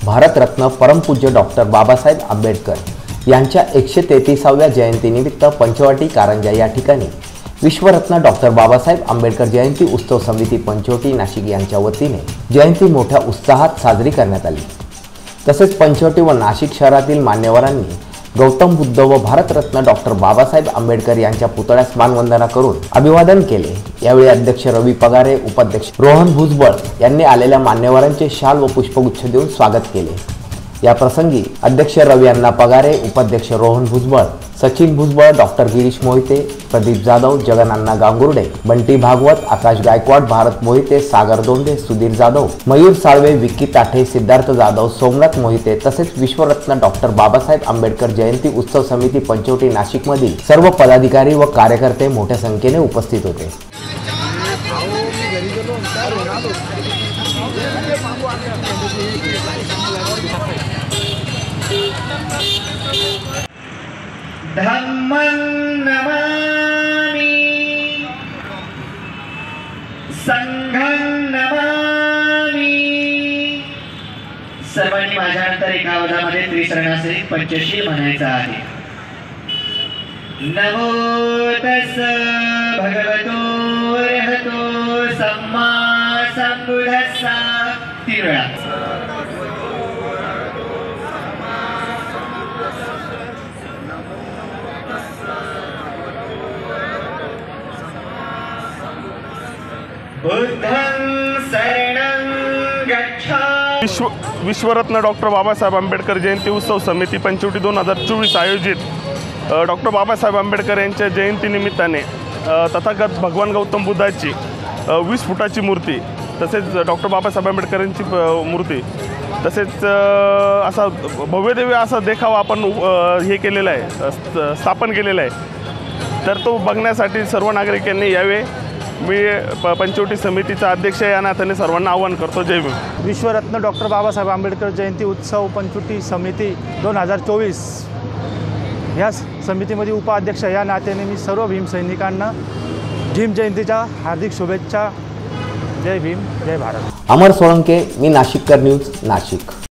भारतरत्न परमपूज्य डॉक्टर बाबासाहेब आंबेडकर यांच्या 133व्या जयंतीनिमित्त पंचवटी कारंजा या ठिकाणी विश्वरत्न डॉक्टर बाबासाहेब आंबेडकर जयंती उत्सव समिती पंचवटी नाशिक यांच्या वतीने जयंती मोठ्या उत्साहात साजरी करण्यात आली। तसेच पंचवटी व नाशिक शहरातील मान्यवरांनी गौतम बुद्ध व भारतरत्न डॉक्टर बाबासाहेब आंबेडकर यांच्या पुतळ्यास मानवंदना करून अभिवादन केले। यावेळी अध्यक्ष रवी पगारे, उपाध्यक्ष रोहन भुजबळ यांनी आलेल्या मान्यवरांचे शाल व पुष्पगुच्छ देऊन स्वागत केले। या प्रसंगी अध्यक्ष रवी अण्णा पगारे, उपाध्यक्ष रोहन भुजबळ, सचिन भुजबळ, डॉक्टर गिरीश मोहिते, प्रदीप जाधव, जगन अण्णा गांगुर्डे, बंटी भागवत, आकाश गायकवाड, भारत मोहिते, सागर दोंडे, सुधीर जाधव, मयूर साळवे, विक्की ताठे, सिद्धार्थ जाधव, सोमनाथ मोहिते तसेच विश्वरत्न डॉक्टर बाबासाहेब आंबेडकर जयंती उत्सव समिती पंचवटी नाशिक मधील सर्व पदाधिकारी व कार्यकर्ते मोठ्या संख्येने उपस्थित होते। धम्मं नमामि संघं नमामि। सर्वांनी माझ्यानंतर एका आवाजामध्ये त्रिशरणासहित पंचशील म्हणायचं आहे। नमो तस्स भगवतो अरहतो सम्मा संबुद्धस्स। 3 वेळा। विश्वरत्न डॉक्टर बाबासाहेब आंबेडकर जयंती उत्सव समिती पंचवटी 2024 आयोजित डॉक्टर बाबासाहेब आंबेडकर यांच्या जयंतीनिमित्ताने तथागत भगवान गौतम बुद्धाची 20 फुटाची मूर्ती, तसेच डॉक्टर बाबासाहेब आंबेडकरांची मूर्ती, तसेच असा भव्यदिव्य असा देखावा आपण हे केलेला आहे, स्थापन केलेला आहे। तर तो बघण्यासाठी सर्व नागरिकांनी यावे। मी पंचवटी समितीचा अध्यक्ष या नात्याने सर्वांना आवाहन करतो। जय भीम। विश्वरत्न डॉक्टर बाबासाहेब आंबेडकर जयंती उत्सव पंचवटी समिती 2024 ह्या समितीमध्ये उपाध्यक्ष या नात्याने मी सर्व भीम सैनिकांना भीम जयंतीच्या हार्दिक शुभेच्छा। जय भीम, जय भारत। अमर सोळंके, मी नाशिककर न्यूज, नाशिक।